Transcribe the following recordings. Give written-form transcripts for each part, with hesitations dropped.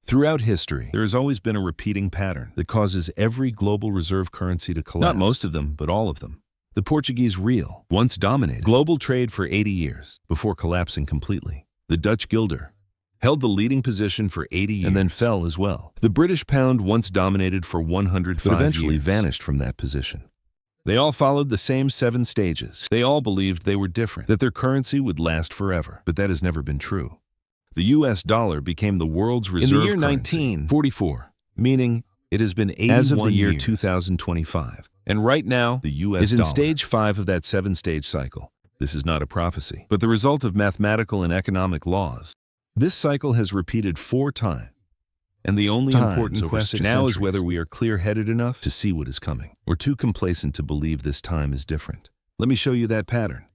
Throughout history, there has always been a repeating pattern that causes every global reserve currency to collapse. Not most of them, but all of them. The Portuguese real once dominated global trade for 80 years before collapsing completely. The Dutch guilder held the leading position for 80 years and then fell as well. The British pound once dominated for 105 years, but eventually vanished from that position. They all followed the same 7 stages. They all believed they were different, that their currency would last forever, but that has never been true. The US dollar became the world's reserve currency in the year 1944, meaning it has been 81 years as of the year 2025. And right now, the US is in stage 5 of that 7-stage cycle. This is not a prophecy, but the result of mathematical and economic laws. This cycle has repeated 4 times. And the only important question now is whether we are clear-headed enough to see what is coming, or too complacent to believe this time is different. Let me show you that pattern.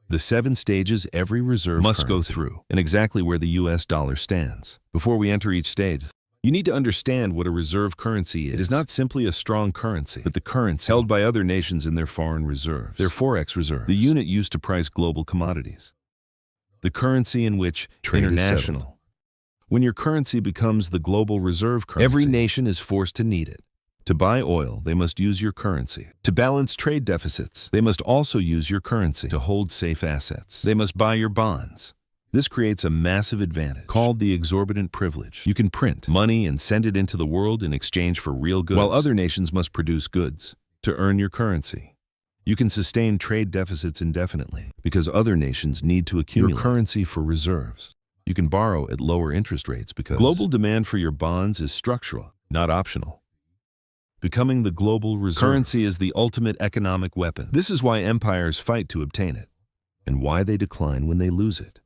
The 7 stages every reserve must go through, and exactly where the US dollar stands. Before we enter each stage, you need to understand what a reserve currency is. It is not simply a strong currency, but the currency held by other nations in their foreign reserves, their forex reserves, the unit used to price global commodities. The currency in which trade international is settled. When your currency becomes the global reserve currency, every nation is forced to need it. To buy oil, they must use your currency. To balance trade deficits, they must also use your currency. To hold safe assets, they must buy your bonds. This creates a massive advantage called the exorbitant privilege. You can print money and send it into the world in exchange for real goods, while other nations must produce goods to earn your currency. You can sustain trade deficits indefinitely because other nations need to accumulate your currency for reserves. You can borrow at lower interest rates because global demand for your bonds is structural, not optional. Becoming the global reserve currency is the ultimate economic weapon. This is why empires fight to obtain it, and why they decline when they lose it.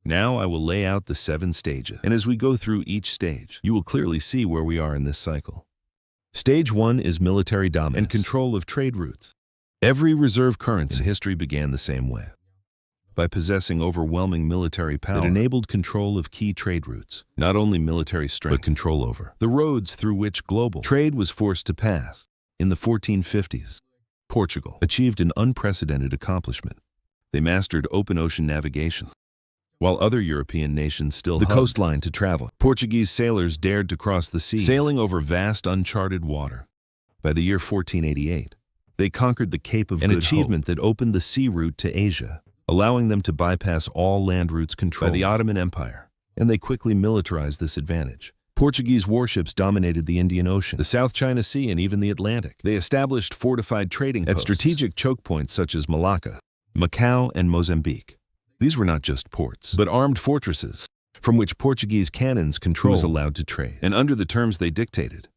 Now I will lay out the 7 stages, and as we go through each stage, you will clearly see where we are in this cycle. Stage 1 is military dominance and control of trade routes. Every reserve currency in history began the same way, by possessing overwhelming military power that enabled control of key trade routes, not only military strength, but control over the roads through which global trade was forced to pass. In the 1450s, Portugal achieved an unprecedented accomplishment. They mastered open ocean navigation. While other European nations still the coastline to travel, Portuguese sailors dared to cross the sea, sailing over vast uncharted water. By the year 1488, they conquered the Cape of Good Hope, an achievement that opened the sea route to Asia, allowing them to bypass all land routes controlled by the Ottoman Empire, and they quickly militarized this advantage. Portuguese warships dominated the Indian Ocean, the South China Sea, and even the Atlantic. They established fortified trading posts at strategic choke points such as Malacca, Macau, and Mozambique. These were not just ports, but armed fortresses, from which Portuguese cannons control was allowed to trade, and under the terms they dictated.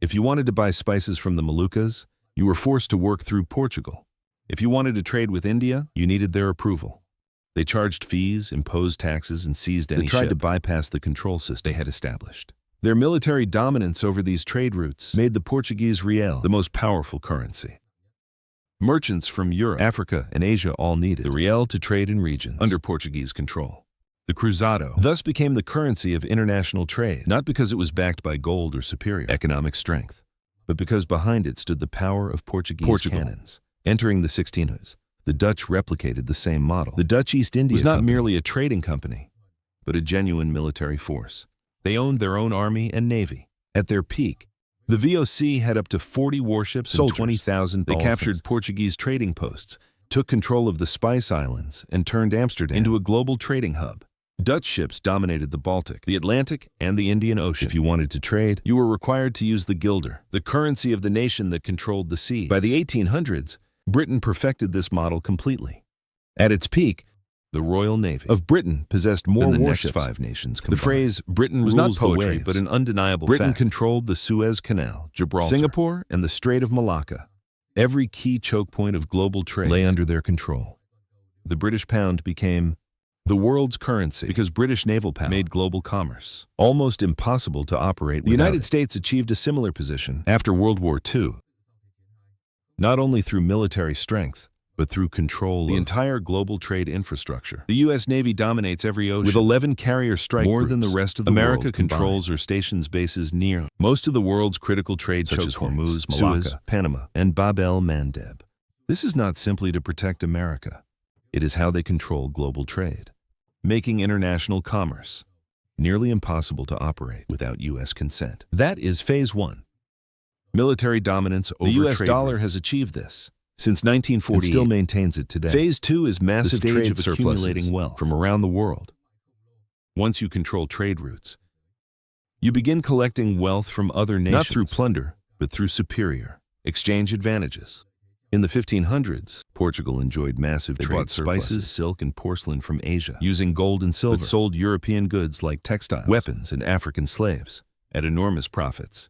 If you wanted to buy spices from the Moluccas, you were forced to work through Portugal. If you wanted to trade with India, you needed their approval. They charged fees, imposed taxes, and seized any ship. They tried to bypass the control system they had established. Their military dominance over these trade routes made the Portuguese real the most powerful currency. Merchants from Europe, Africa, and Asia all needed the real to trade in regions under Portuguese control. The cruzado thus became the currency of international trade, not because it was backed by gold or superior economic strength, but because behind it stood the power of Portuguese cannons. Entering the 1600s, the Dutch replicated the same model. The Dutch East India Company was not merely a trading company, but a genuine military force. They owned their own army and navy. At their peak, the VOC had up to 40 warships and 20,000 They captured Portuguese trading posts, took control of the Spice Islands, and turned Amsterdam into a global trading hub. Dutch ships dominated the Baltic, the Atlantic, and the Indian Ocean. If you wanted to trade, you were required to use the guilder, the currency of the nation that controlled the seas. By the 1800s, Britain perfected this model completely. At its peak, the Royal Navy of Britain possessed more warships than the next 5 nations combined. The phrase "Britain was not poetry, but an undeniable fact." Britain controlled the Suez Canal, Gibraltar, Singapore, and the Strait of Malacca. Every key choke point of global trade lay under their control. The British pound became the world's currency because British naval power made global commerce almost impossible to operate without it. The United States achieved a similar position after World War II, not only through military strength, but through control of the entire global trade infrastructure. The U.S. Navy dominates every ocean, with 11 carrier strike groups, more than the rest of the world. America controls or stations bases near most of the world's critical trade such as Hormuz, Malacca, Suez, Panama, and Bab el-Mandeb. This is not simply to protect America. It is how they control global trade, making international commerce nearly impossible to operate without U.S. consent. That is Phase 1. Military dominance over the U.S. dollar has achieved this since 1948 and still maintains it today. Phase 2 is massive trade of accumulating wealth from around the world. Once you control trade routes, you begin collecting wealth from other nations, not through plunder, but through superior exchange advantages. In the 1500s, Portugal enjoyed massive trade. They bought spices, silk, and porcelain from Asia, using gold and silver, but sold European goods like textiles, weapons, and African slaves at enormous profits.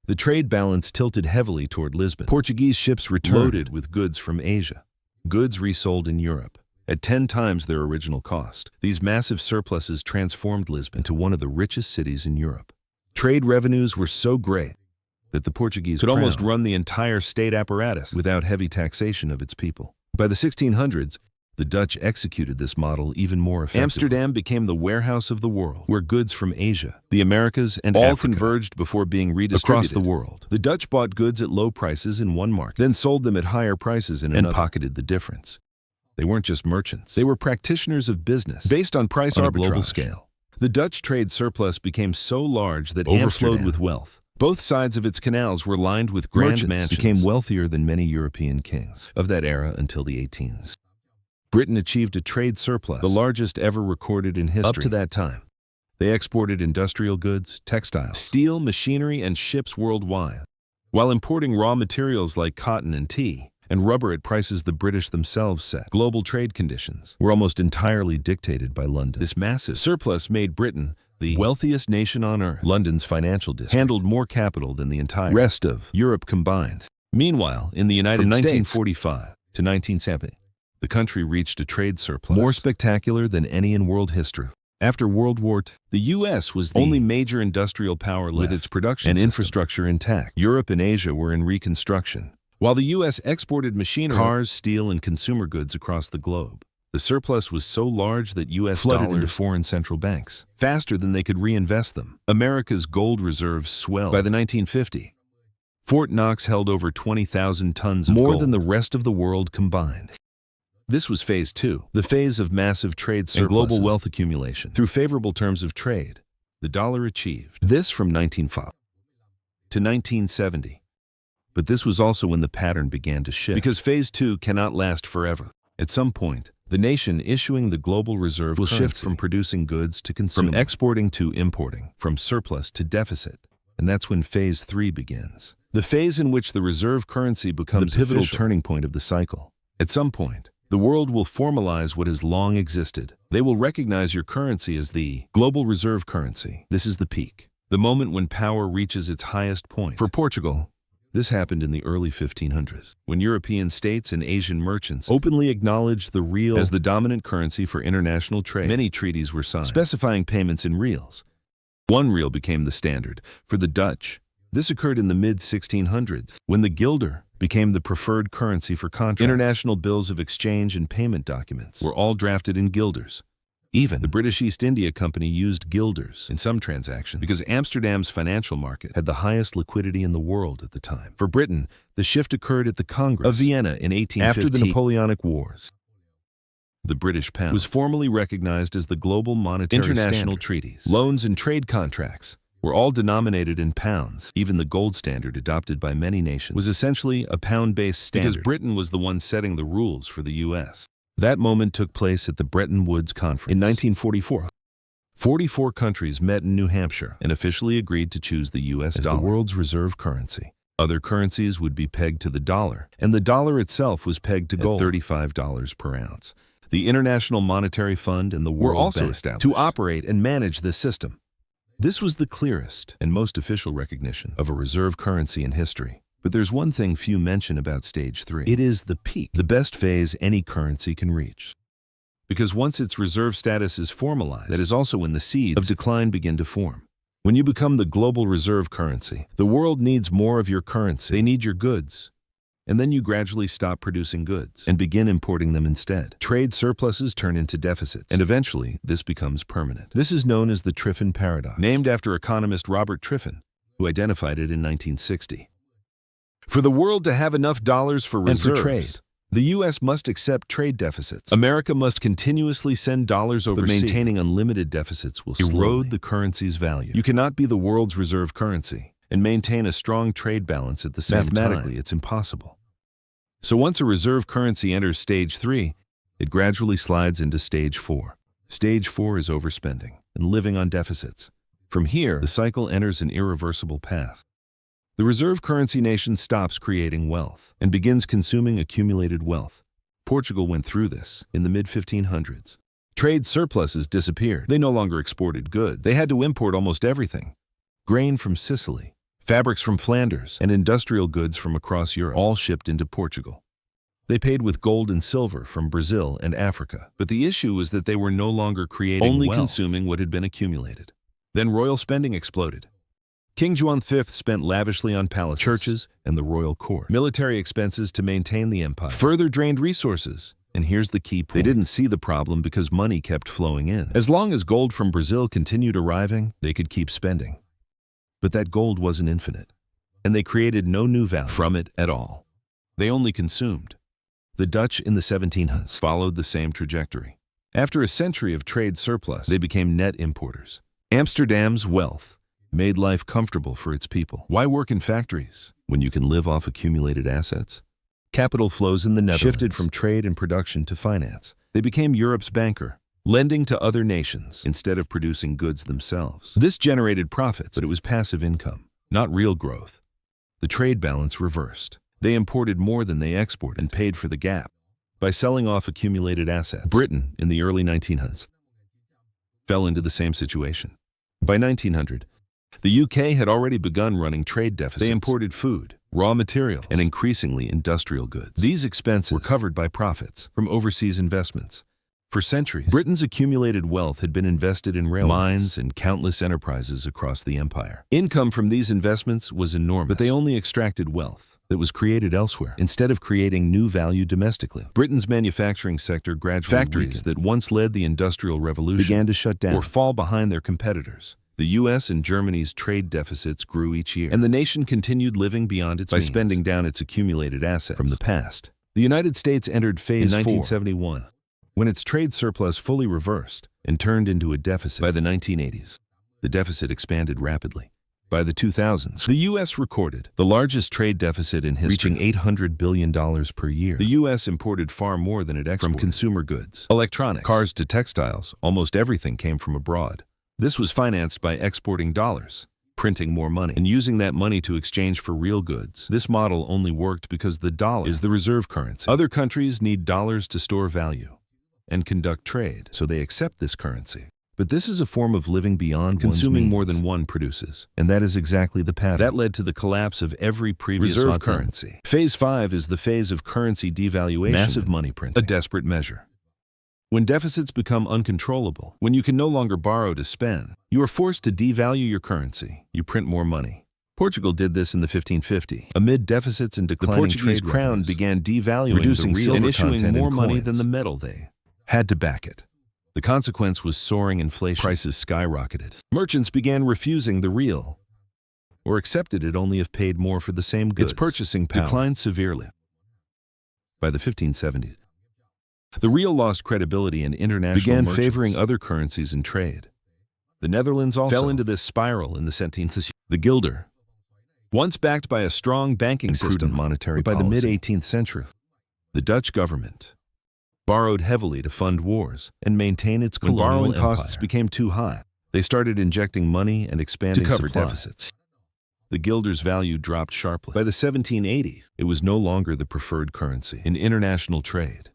The trade balance tilted heavily toward Lisbon. Portuguese ships returned loaded with goods from Asia, goods resold in Europe at 10 times their original cost. These massive surpluses transformed Lisbon into one of the richest cities in Europe. Trade revenues were so great that the Portuguese could almost run the entire state apparatus without heavy taxation of its people. By the 1600s, the Dutch executed this model even more effectively. Amsterdam became the warehouse of the world, where goods from Asia, the Americas, and all Africa converged before being redistributed across the world. The Dutch bought goods at low prices in one market, then sold them at higher prices in another, and pocketed the difference. They weren't just merchants. They were practitioners of business based on price arbitrage. On a global scale. The Dutch trade surplus became so large that overflowed with wealth. Both sides of its canals were lined with grand mansions. Became wealthier than many European kings of that era until the 18s. Britain achieved a trade surplus, the largest ever recorded in history. Up to that time, they exported industrial goods, textiles, steel, machinery, and ships worldwide, while importing raw materials like cotton and tea, and rubber at prices the British themselves set. Global trade conditions were almost entirely dictated by London. This massive surplus made Britain the wealthiest nation on earth. London's financial district handled more capital than the entire rest of Europe combined. Meanwhile, in the United States, from 1945 to 1970, the country reached a trade surplus more spectacular than any in world history. After World War II, the U.S. was the only major industrial power left with its production and infrastructure intact. Europe and Asia were in reconstruction. While the U.S. exported machinery, cars, steel, and consumer goods across the globe, the surplus was so large that U.S. flooded into foreign central banks faster than they could reinvest them. America's gold reserves swelled. By the 1950s, Fort Knox held over 20,000 tons of gold, more than the rest of the world combined. This was Phase 2, the phase of massive trade surpluses and global wealth accumulation. Through favorable terms of trade, the dollar achieved this from 1905 to 1970. But this was also when the pattern began to shift, because Phase 2 cannot last forever. At some point, the nation issuing the global reserve will shift from producing goods to consuming, from exporting to importing, from surplus to deficit. And that's when Phase 3 begins. The phase in which the reserve currency becomes the pivotal turning point of the cycle. At some point, the world will formalize what has long existed. They will recognize your currency as the global reserve currency. This is the peak, the moment when power reaches its highest point. For Portugal, this happened in the early 1500s, when European states and Asian merchants openly acknowledged the real as the dominant currency for international trade. Many treaties were signed, specifying payments in reals. 1 real became the standard. For the Dutch, this occurred in the mid-1600s, when the guilder became the preferred currency for contracts. International bills of exchange and payment documents were all drafted in guilders. Even the British East India Company used guilders in some transactions because Amsterdam's financial market had the highest liquidity in the world at the time. For Britain, the shift occurred at the Congress of Vienna in 1815. After the Napoleonic Wars, the British pound was formally recognized as the global monetary standard. International treaties, loans, and trade contracts were all denominated in pounds. Even the gold standard adopted by many nations was essentially a pound-based standard because Britain was the one setting the rules for the U.S. That moment took place at the Bretton Woods Conference in 1944. 44 countries met in New Hampshire and officially agreed to choose the U.S. dollar as the world's reserve currency. Other currencies would be pegged to the dollar, and the dollar itself was pegged to gold at $35 per ounce. The International Monetary Fund and the World Bank were also established to operate and manage this system. This was the clearest and most official recognition of a reserve currency in history. But there's one thing few mention about Stage 3. It is the peak, the best phase any currency can reach. Because once its reserve status is formalized, that is also when the seeds of decline begin to form. When you become the global reserve currency, the world needs more of your currency. They need your goods. And then you gradually stop producing goods and begin importing them instead. Trade surpluses turn into deficits, and eventually this becomes permanent. This is known as the Triffin paradox, named after economist Robert Triffin, who identified it in 1960. For the world to have enough dollars for reserves and for trade, The U.S. must accept trade deficits. America must continuously send dollars overseas. But maintaining unlimited deficits will erode the currency's value. You cannot be the world's reserve currency and maintain a strong trade balance at the same time. Mathematically, it's impossible. So once a reserve currency enters stage 3, it gradually slides into stage 4. Stage 4 is overspending and living on deficits. From here, the cycle enters an irreversible path. The reserve currency nation stops creating wealth and begins consuming accumulated wealth. Portugal went through this in the mid-1500s. Trade surpluses disappeared. They no longer exported goods. They had to import almost everything. Grain from Sicily, fabrics from Flanders, and industrial goods from across Europe, all shipped into Portugal. They paid with gold and silver from Brazil and Africa. But the issue was that they were no longer creating wealth, only consuming what had been accumulated. Then royal spending exploded. King Juan V spent lavishly on palaces, churches, and the royal court. Military expenses to maintain the empire further drained resources. And here's the key point. They didn't see the problem because money kept flowing in. As long as gold from Brazil continued arriving, they could keep spending. But that gold wasn't infinite, and they created no new value from it at all. They only consumed. The Dutch in the 1700s followed the same trajectory. After a century of trade surplus, they became net importers. Amsterdam's wealth made life comfortable for its people. Why work in factories when you can live off accumulated assets? Capital flows in the Netherlands shifted from trade and production to finance. They became Europe's banker, lending to other nations instead of producing goods themselves. This generated profits, but it was passive income, not real growth. The trade balance reversed. They imported more than they exported and paid for the gap by selling off accumulated assets. Britain, in the early 1900s, fell into the same situation. By 1900, the UK had already begun running trade deficits. They imported food, raw materials, and increasingly industrial goods. These expenses were covered by profits from overseas investments. For centuries, Britain's accumulated wealth had been invested in railways, mines, and countless enterprises across the empire. Income from these investments was enormous, but they only extracted wealth that was created elsewhere, instead of creating new value domestically. Britain's manufacturing sector gradually weakened. That once led the Industrial Revolution began to shut down or fall behind their competitors. The U.S. and Germany's trade deficits grew each year, and the nation continued living beyond its means by spending down its accumulated assets from the past. The United States entered phase 4 in 1971, when its trade surplus fully reversed and turned into a deficit. By the 1980s, the deficit expanded rapidly. By the 2000s, the U.S. recorded the largest trade deficit in history, reaching $800 billion per year. The U.S. imported far more than it exported. From consumer goods, electronics, cars to textiles, almost everything came from abroad. This was financed by exporting dollars, printing more money, and using that money to exchange for real goods. This model only worked because the dollar is the reserve currency. Other countries need dollars to store value and conduct trade, so they accept this currency. But this is a form of living beyond consuming more than one produces, and that is exactly the pattern that led to the collapse of every previous reserve currency. Phase 5 is the phase of currency devaluation, massive money printing, a desperate measure. When deficits become uncontrollable, when you can no longer borrow to spend, you are forced to devalue your currency. You print more money. Portugal did this in the 1550s. Amid deficits and declining trade, the Portuguese crown began devaluing, reducing silver and issuing more money than the metal they had to back it. The consequence was soaring inflation. Prices skyrocketed. Merchants began refusing the real, or accepted it only if paid more for the same goods. Its purchasing power declined severely. By the 1570s, the real lost credibility and international began favoring other currencies in trade. The Netherlands also fell into this spiral in the 17th. The guilder, once backed by a strong banking system, monetary policy. By the mid-18th century, the Dutch government borrowed heavily to fund wars and maintain its colonial empire. When borrowing costs became too high, they started injecting money and expanding to cover deficits. The guilder's value dropped sharply. By the 1780s, it was no longer the preferred currency in international trade.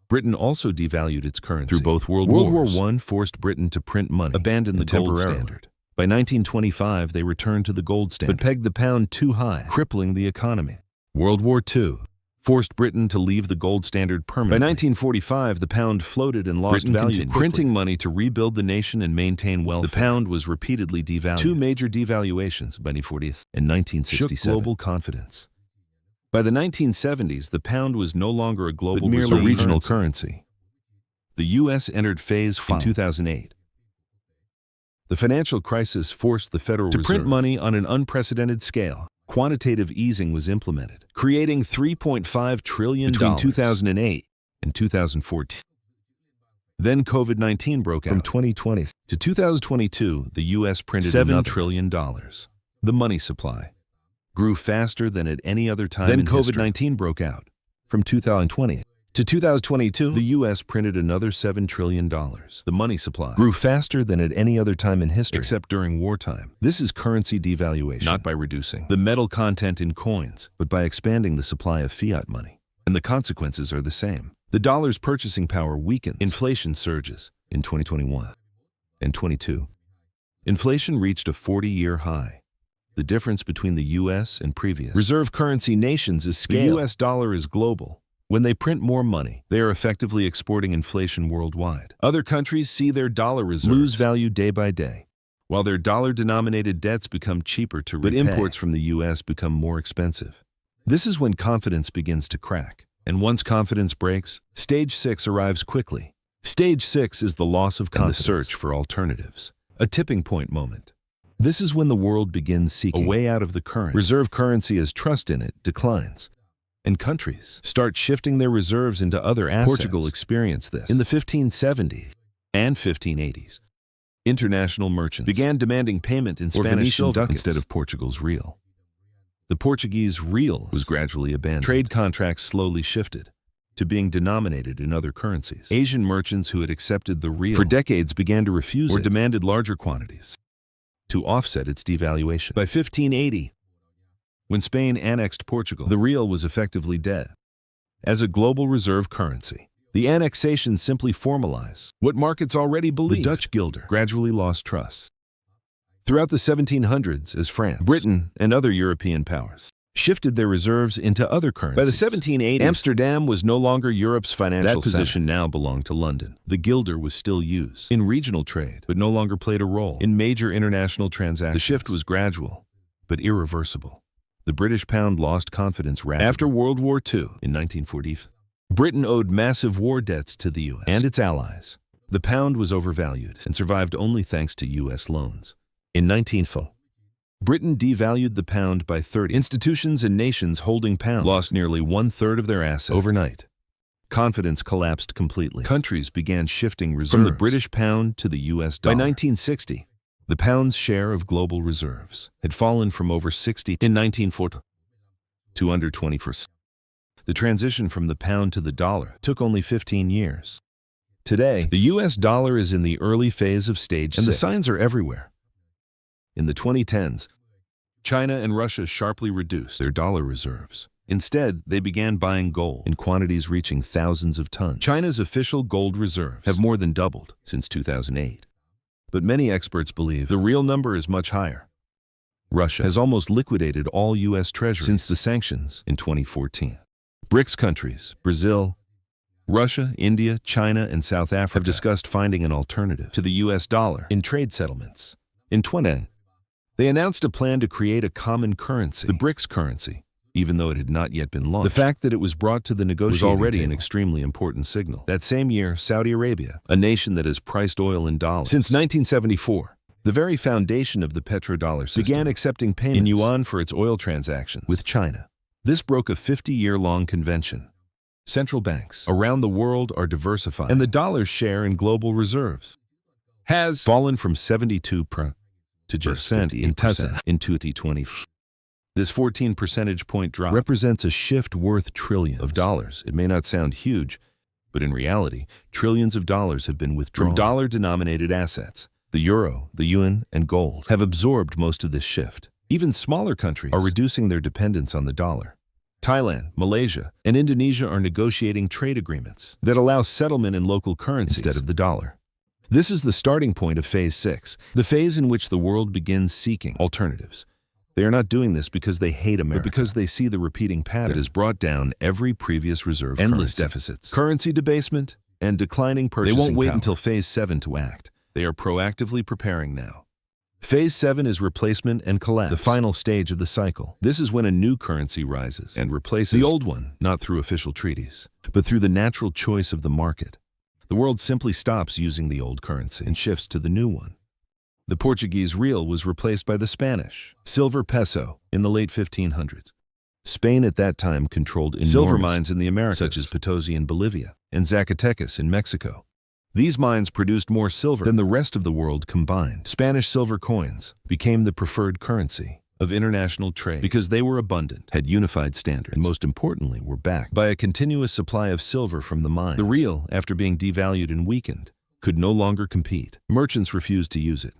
Britain also devalued its currency. Through both World Wars. War I forced Britain to print money, abandon the gold standard. By 1925, they returned to the gold standard, but pegged the pound too high, crippling the economy. World War II forced Britain to leave the gold standard permanently. By 1945, the pound floated and lost value. Printing money to rebuild the nation and maintain wealth. The pound was repeatedly devalued. Two major devaluations, by 1940 and 1967, shook global confidence. By the 1970s, the pound was no longer a global, but merely a regional currency. The U.S. entered phase 5 in 2008. The financial crisis forced the Federal Reserve to print money on an unprecedented scale. quantitative easing was implemented, creating $3.5 trillion between 2008 and 2014. Then COVID-19 broke out. From 2020 to 2022, the U.S. printed $7 trillion. The money supply grew faster than at any other time in history. Then COVID-19 broke out. From 2020 to 2022, the U.S. printed another $7 trillion. The money supply grew faster than at any other time in history, except during wartime. This is currency devaluation, not by reducing the metal content in coins, but by expanding the supply of fiat money. And the consequences are the same. The dollar's purchasing power weakens. Inflation surges in 2021 and 22. Inflation reached a 40-year high. The difference between the U.S. and previous reserve currency nations is scale. The U.S. dollar is global. When they print more money, they are effectively exporting inflation worldwide. Other countries see their dollar reserves lose value day by day, while their dollar-denominated debts become cheaper to repay. But imports from the U.S. become more expensive. This is when confidence begins to crack. And once confidence breaks, Stage 6 arrives quickly. Stage 6 is the loss of confidence and the search for alternatives. A tipping point moment. This is when the world begins seeking a way out of the current reserve currency as trust in it declines. And countries start shifting their reserves into other assets. Portugal experienced this in the 1570s and 1580s. International merchants began demanding payment in Spanish ducats instead of Portugal's real. The Portuguese real was gradually abandoned. Trade contracts slowly shifted to being denominated in other currencies. Asian merchants who had accepted the real for decades began to refuse or demanded larger quantities to offset its devaluation. By 1580, when Spain annexed Portugal, the real was effectively dead. As a global reserve currency, the annexation simply formalized what markets already believed. The Dutch guilder gradually lost trust. Throughout the 1700s, as France, Britain, and other European powers shifted their reserves into other currencies. By the 1780s, Amsterdam was no longer Europe's financial center. That position now belonged to London. The guilder was still used in regional trade, but no longer played a role in major international transactions. The shift was gradual, but irreversible. The British pound lost confidence rapidly. After World War II, in 1940, Britain owed massive war debts to the U.S. and its allies. The pound was overvalued and survived only thanks to U.S. loans. In 1940, Britain devalued the pound by 30%. Institutions and nations holding pounds lost nearly one-third of their assets overnight. Confidence collapsed completely. Countries began shifting reserves from the British pound to the U.S. dollar. By 1960, the pound's share of global reserves had fallen from over 60% in 1940 to under 20%. The transition from the pound to the dollar took only 15 years. Today, the U.S. dollar is in the early phase of Stage 6, and the signs are everywhere. In the 2010s, China and Russia sharply reduced their dollar reserves. Instead, they began buying gold in quantities reaching thousands of tons. China's official gold reserves have more than doubled since 2008. But many experts believe the real number is much higher. Russia has almost liquidated all U.S. treasuries since the sanctions in 2014. BRICS countries, Brazil, Russia, India, China, and South Africa have discussed finding an alternative to the U.S. dollar in trade settlements. In 2010, they announced a plan to create a common currency, the BRICS currency, even though it had not yet been launched. The fact that it was brought to the negotiating was already an extremely important signal. That same year, Saudi Arabia, a nation that has priced oil in dollars since 1974, the very foundation of the petrodollar system, began accepting payments in yuan for its oil transactions with China. This broke a 50-year-long convention. Central banks around the world are diversifying, and the dollar's share in global reserves has fallen from 72% to just 50% in 2020. This 14 percentage point drop represents a shift worth trillions of dollars. It may not sound huge, but in reality, trillions of dollars have been withdrawn from dollar-denominated assets. The euro, the yuan, and gold have absorbed most of this shift. Even smaller countries are reducing their dependence on the dollar. Thailand, Malaysia, and Indonesia are negotiating trade agreements that allow settlement in local currencies instead of the dollar. This is the starting point of Phase 6, the phase in which the world begins seeking alternatives. They are not doing this because they hate America, but because they see the repeating pattern that has brought down every previous reserve endless deficits, currency debasement, and declining purchasing power. They won't wait until Phase 7 to act. They are proactively preparing now. Phase 7 is replacement and collapse, the final stage of the cycle. This is when a new currency rises and replaces the old one, not through official treaties, but through the natural choice of the market. The world simply stops using the old currency and shifts to the new one. The Portuguese real was replaced by the Spanish silver peso in in the late 1500s. Spain at that time controlled enormous silver mines in the Americas, such as Potosi in Bolivia and Zacatecas in Mexico. These mines produced more silver than the rest of the world combined. Spanish silver coins became the preferred currency of international trade because they were abundant, had unified standards, and most importantly, were backed by a continuous supply of silver from the mines. The real, after being devalued and weakened, could no longer compete. Merchants refused to use it.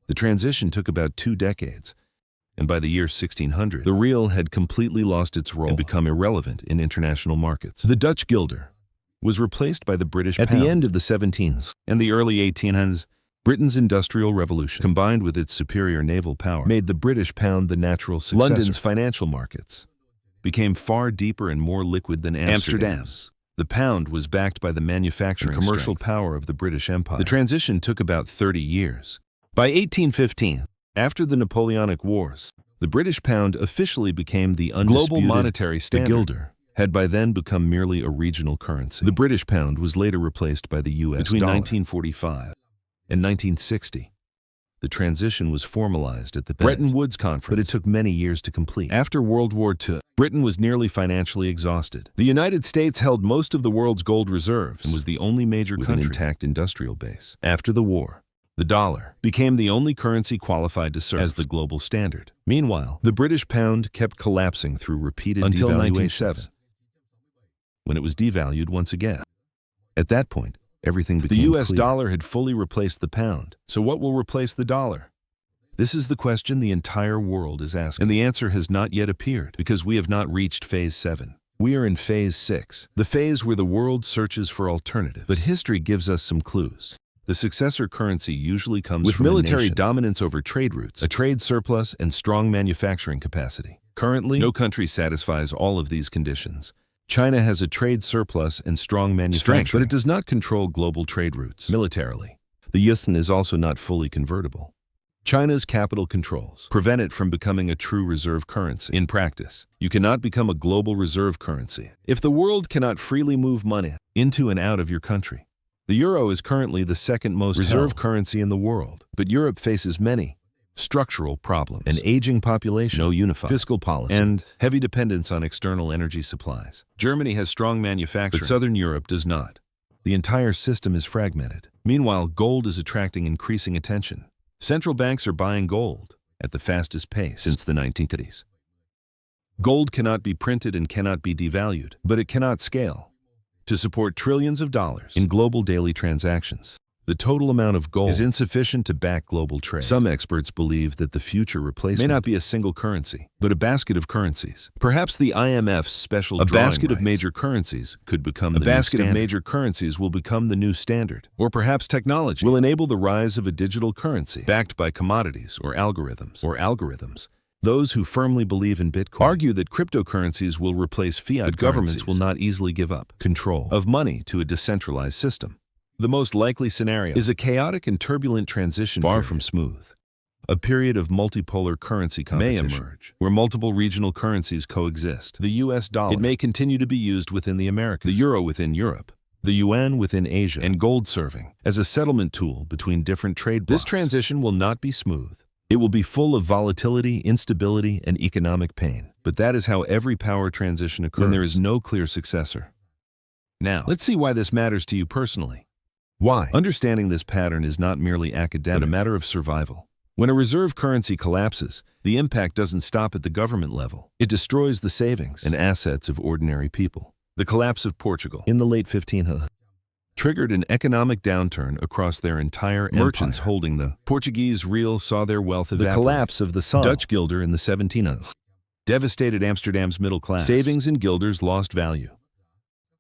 The transition took about 2 decades, and by the year 1600, the real had completely lost its role and become irrelevant in international markets. The Dutch guilder was replaced by the British pound. At the end of the 17th and the early 1800s, Britain's Industrial Revolution, combined with its superior naval power, made the British pound the natural successor. London's financial markets became far deeper and more liquid than Amsterdam's. The pound was backed by the manufacturing and commercial power of the British Empire. The transition took about 30 years. By 1815, after the Napoleonic Wars, the British pound officially became the undisputed global monetary standard. The guilder had by then become merely a regional currency. The British pound was later replaced by the U.S. Between dollar. 1945 and 1960, the transition was formalized at the Bretton Woods Conference, but it took many years to complete. After World War II, Britain was nearly financially exhausted. The United States held most of the world's gold reserves and was the only major country with an intact industrial base. After the war, the dollar became the only currency qualified to serve as the global standard. Meanwhile, the British pound kept collapsing through repeated until 1907, when it was devalued once again. At that point, everything became clear. The U.S. dollar had fully replaced the pound. So what will replace the dollar? This is the question the entire world is asking, and the answer has not yet appeared because we have not reached Phase 7. We are in Phase 6, the phase where the world searches for alternatives. But history gives us some clues. The successor currency usually comes with military dominance over trade routes, a trade surplus, and strong manufacturing capacity. Currently, no country satisfies all of these conditions. China has a trade surplus and strong manufacturing, but it does not control global trade routes militarily. The yuan is also not fully convertible. China's capital controls prevent it from becoming a true reserve currency. In practice, you cannot become a global reserve currency if the world cannot freely move money into and out of your country. The euro is currently the second most reserve currency in the world, but Europe faces many structural problems: an aging population, no unified fiscal policy, and heavy dependence on external energy supplies. Germany has strong manufacturing, but Southern Europe does not. The entire system is fragmented. Meanwhile, gold is attracting increasing attention. Central banks are buying gold at the fastest pace since the 1980s. Gold cannot be printed and cannot be devalued, but it cannot scale to support trillions of dollars in global daily transactions. The total amount of gold is insufficient to back global trade. Some experts believe that the future replacement may not be a single currency, but a basket of currencies. Perhaps the IMF's special drawing basket of major currencies could become the new standard. A basket of major currencies will become the new standard. Or perhaps technology will enable the rise of a digital currency backed by commodities or algorithms. Those who firmly believe in Bitcoin argue that cryptocurrencies will replace fiat, but governments will not easily give up control of money to a decentralized system. The most likely scenario is a chaotic and turbulent transition far from smooth. A period of multipolar currency competition may emerge, where multiple regional currencies coexist. The U.S. dollar, it may continue to be used within the Americas, the euro within Europe, the yuan within Asia, and gold serving as a settlement tool between different trade blocks. This transition will not be smooth. It will be full of volatility, instability, and economic pain. But that is how every power transition occurs when there is no clear successor. Now, let's see why this matters to you personally. Why? Understanding this pattern is not merely academic, but a matter of survival. When a reserve currency collapses, the impact doesn't stop at the government level. It destroys the savings and assets of ordinary people. The collapse of Portugal in the late 1500s triggered an economic downturn across their entire empire. Merchants holding the Portuguese real saw their wealth evaporate. The collapse of the Dutch guilder in the 1700s devastated Amsterdam's middle class. Savings in guilders lost value,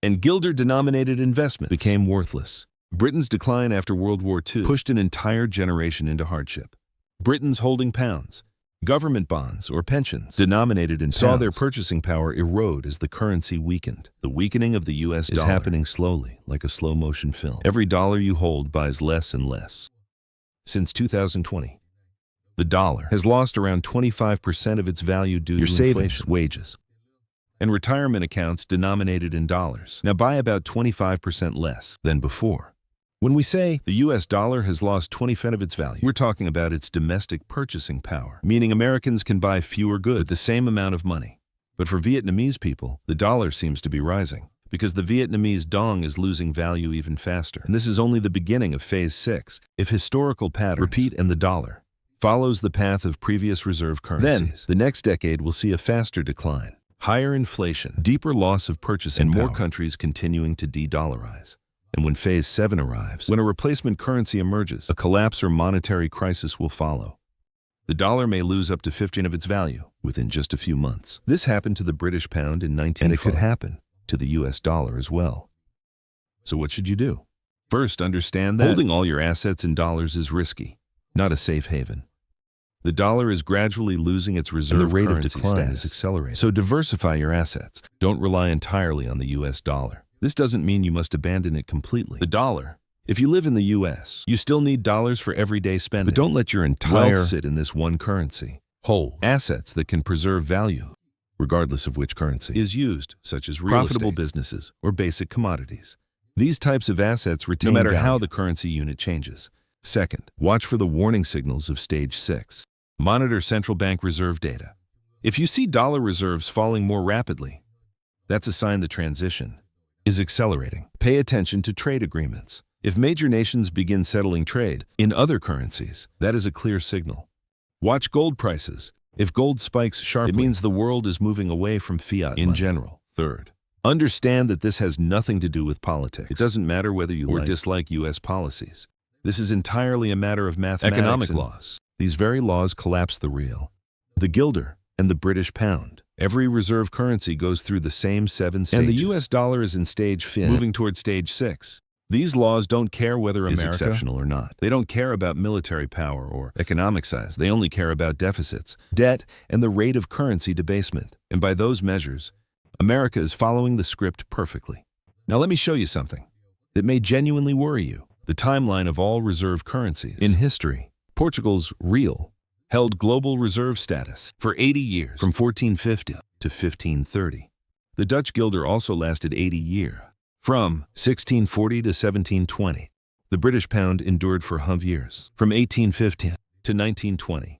and guilder-denominated investments became worthless. Britain's decline after World War II pushed an entire generation into hardship. Britons holding pounds, government bonds, or pensions denominated in saw their purchasing power erode as the currency weakened. The weakening of the U.S. dollar is happening slowly, like a slow-motion film. Every dollar you hold buys less and less. Since 2020, the dollar has lost around 25% of its value due to inflation, wages, and retirement accounts denominated in dollars now buy about 25% less than before. When we say the US dollar has lost 20% of its value, we're talking about its domestic purchasing power, meaning Americans can buy fewer goods with the same amount of money. But for Vietnamese people, the dollar seems to be rising, because the Vietnamese dong is losing value even faster. And this is only the beginning of Phase 6, if historical patterns repeat and the dollar follows the path of previous reserve currencies. Then, the next decade will see a faster decline, higher inflation, deeper loss of purchasing power, and more countries continuing to de-dollarize. And when Phase 7 arrives, when a replacement currency emerges, a collapse or monetary crisis will follow. The dollar may lose up to 15% of its value within just a few months. This happened to the British pound in 1940, and it could happen to the US dollar as well. So what should you do? First, understand that holding all your assets in dollars is risky, not a safe haven. The dollar is gradually losing its reserve, and the rate of decline is accelerating. So diversify your assets. Don't rely entirely on the US dollar. This doesn't mean you must abandon it completely. The dollar, if you live in the US, you still need dollars for everyday spending. But don't let your entire wealth sit in this one currency. Hold assets that can preserve value, regardless of which currency is used, such as profitable businesses or basic commodities. These types of assets retain value no matter how the currency unit changes. Second, watch for the warning signals of Stage 6. Monitor central bank reserve data. If you see dollar reserves falling more rapidly, that's a sign the transition is accelerating. Pay attention to trade agreements. If major nations begin settling trade in other currencies, that is a clear signal. Watch gold prices. If gold spikes sharply, it means the world is moving away from fiat in general. Third, understand that this has nothing to do with politics. It doesn't matter whether you like or dislike U.S. policies. This is entirely a matter of mathematics, economic laws. These very laws collapse the real, the guilder, and the British pound. Every reserve currency goes through the same 7 stages. And the US dollar is in Stage 5, moving toward Stage 6. These laws don't care whether America is exceptional or not. They don't care about military power or economic size. They only care about deficits, debt, and the rate of currency debasement. And by those measures, America is following the script perfectly. Now let me show you something that may genuinely worry you. The timeline of all reserve currencies in history. Portugal's real held global reserve status for 80 years, from 1450 to 1530. The Dutch guilder also lasted 80 years, from 1640 to 1720. The British pound endured for 100 years, from 1850 to 1920.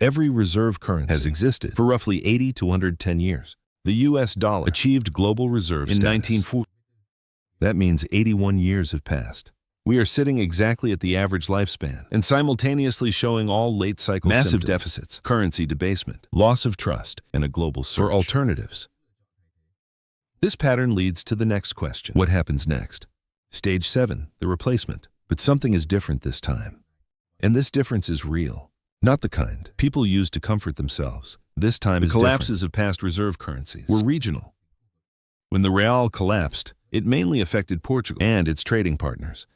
Every reserve currency has existed for roughly 80 to 110 years. The US dollar achieved global reserve status in 1940. That means 81 years have passed. We are sitting exactly at the average lifespan and simultaneously showing all late cycle massive symptoms, deficits, currency debasement, loss of trust, and a global search for alternatives. This pattern leads to the next question. What happens next? Stage 7, the replacement. But something is different this time. And this difference is real, not the kind people use to comfort themselves. This time the collapses of past reserve currencies were regional. When the real collapsed, it mainly affected Portugal and its trading partners.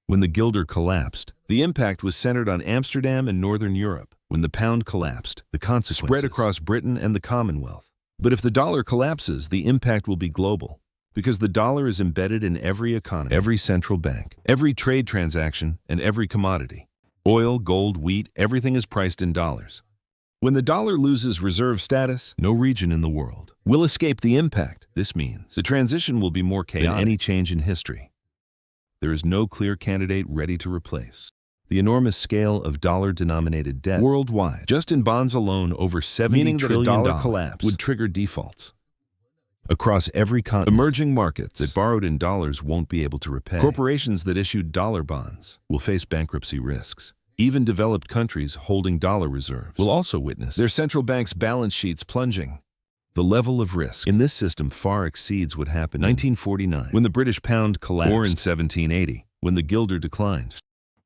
When the guilder collapsed, the impact was centered on Amsterdam and Northern Europe. When the pound collapsed, the consequences spread across Britain and the Commonwealth. But if the dollar collapses, the impact will be global, because the dollar is embedded in every economy, every central bank, every trade transaction, and every commodity. Oil, gold, wheat, everything is priced in dollars. When the dollar loses reserve status, no region in the world will escape the impact. This means the transition will be more chaotic than any change in history. There is no clear candidate ready to replace the enormous scale of dollar-denominated debt worldwide. Just in bonds alone, over $70 trillion collapse would trigger defaults across every continent. Emerging markets that borrowed in dollars won't be able to repay. Corporations that issued dollar bonds will face bankruptcy risks. Even developed countries holding dollar reserves will also witness their central bank's balance sheets plunging. The level of risk in this system far exceeds what happened in 1949, when the British pound collapsed, or in 1780, when the guilder declined.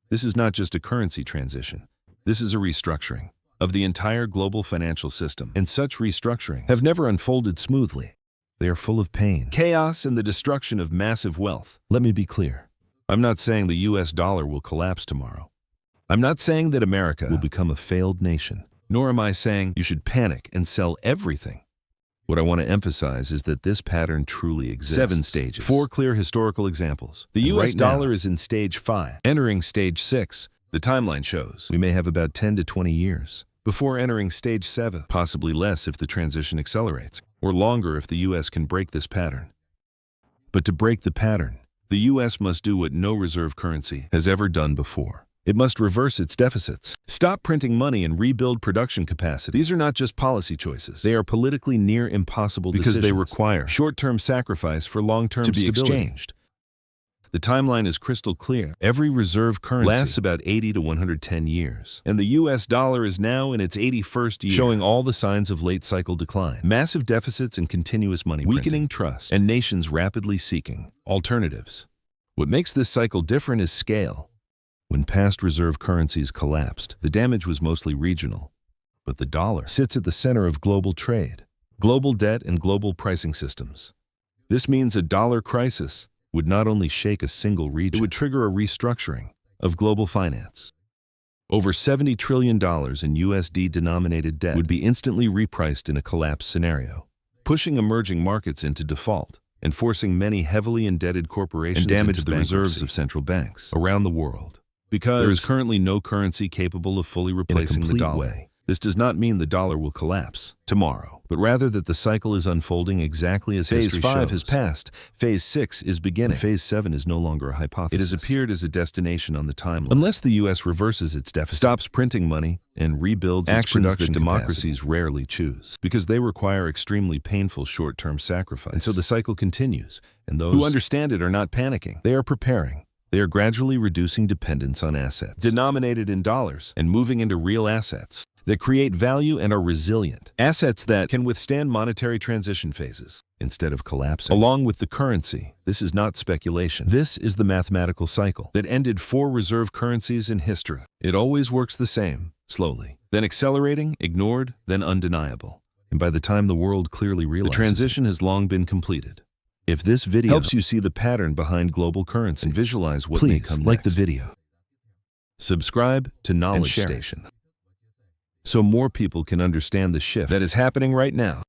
This is not just a currency transition. This is a restructuring of the entire global financial system. And such restructurings have never unfolded smoothly. They are full of pain, chaos, and the destruction of massive wealth. Let me be clear. I'm not saying the US dollar will collapse tomorrow. I'm not saying that America will become a failed nation. Nor am I saying you should panic and sell everything. What I want to emphasize is that this pattern truly exists. 7 stages. 4 clear historical examples. The US dollar is in Stage 5. Entering Stage 6, the timeline shows we may have about 10 to 20 years before entering Stage 7, possibly less if the transition accelerates, or longer if the US can break this pattern. But to break the pattern, The U.S. must do what no reserve currency has ever done before. It must reverse its deficits, stop printing money, and rebuild production capacity. These are not just policy choices. They are politically near impossible decisions because they require short-term sacrifice for long-term stability. Exchanged. The timeline is crystal clear. Every reserve currency lasts about 80 to 110 years, and the U.S. dollar is now in its 81st year, showing all the signs of late-cycle decline. Massive deficits and continuous money weakening trust, and nations rapidly seeking alternatives. What makes this cycle different is scale. When past reserve currencies collapsed, the damage was mostly regional. But the dollar sits at the center of global trade, global debt, and global pricing systems. This means a dollar crisis would not only shake a single region, it would trigger a restructuring of global finance. Over $70 trillion in USD-denominated debt would be instantly repriced in a collapse scenario, pushing emerging markets into default and forcing many heavily indebted corporations and damage the reserves of central banks around the world. Because there is currently no currency capable of fully replacing the dollar. This does not mean the dollar will collapse tomorrow, but rather that the cycle is unfolding exactly as history shows. Phase 5 has passed, Phase 6 is beginning, and Phase 7 is no longer a hypothesis. It has appeared as a destination on the timeline. Unless the U.S. reverses its deficit, stops printing money, and rebuilds its production that democracies rarely choose, because they require extremely painful short-term sacrifice. And so the cycle continues, and those who understand it are not panicking. They are preparing. They are gradually reducing dependence on assets denominated in dollars and moving into real assets that create value and are resilient. Assets that can withstand monetary transition phases instead of collapsing. Along with the currency, this is not speculation. This is the mathematical cycle that ended 4 reserve currencies in history. It always works the same, slowly, then accelerating, ignored, then undeniable. And by the time the world clearly realizes the transition has long been completed. If this video helps you see the pattern behind global currencies and visualize what may come next, like the video. Subscribe to Knowledge Station so more people can understand the shift that is happening right now.